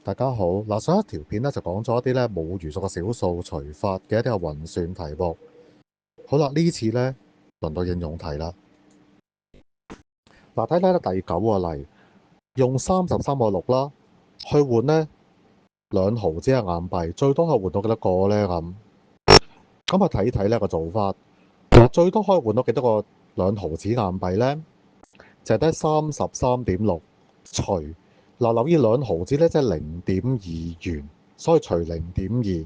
大家好，嗱，上一條片咧就講咗一啲咧冇餘數嘅小數除法嘅一啲嘅運算題目。好啦，呢次咧輪到應用題啦。嗱，睇睇第九個例，用33.6啦去換呢2毫子嘅硬幣，最多可以換到幾多個呢？咁睇睇呢個做法。最多可以換到幾多個2毫子硬幣呢？就係得33.6除。嗱，留意2毫子咧，即係0.2元，所以除0.2。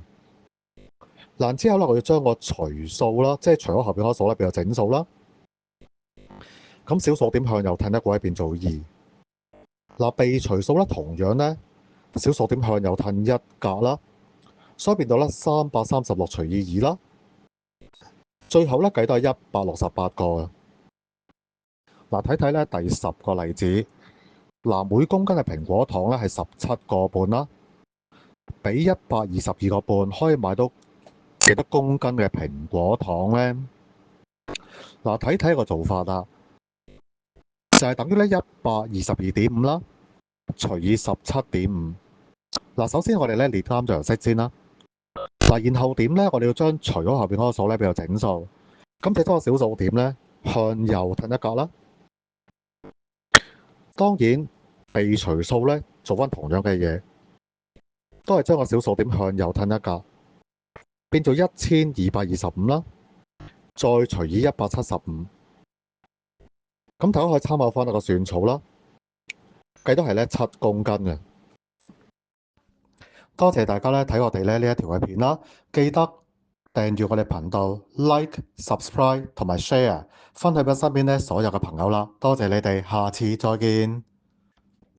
嗱，之後咧，我要將個除數啦，即係除咗後邊嗰個數咧，變做整數啦。咁小數點向右褪一個位變做2。嗱，被除數咧，同樣咧，小數點向右褪一格啦，所以變到咧336除以2啦。最後咧計到係168個嘅。嗱，睇睇咧第10個例子。嗱，每公斤嘅蘋果糖咧係17個半啦，俾122個半可以買到幾多公斤嘅蘋果糖呢？嗱，睇睇個做法啦，就係等於咧122.5啦，除以17.5。嗱，首先我哋咧列啱象式先啦。嗱，然後點咧？我哋要將除咗後邊嗰個數咧變做整數。咁就將個小數點咧向右褪一格啦。當然被除數咧做翻同樣嘅嘢，都係將個小數點向右褪一格，變做1225啦，再除以175。咁大家可以參考翻個算草啦，計都係咧7公斤嘅。多謝大家咧睇我哋咧呢一條嘅片啦，記得訂閱我哋頻道、Like、Subscribe 同埋 Share，分享俾身邊咧所有嘅朋友啦。多謝你哋，下次再見。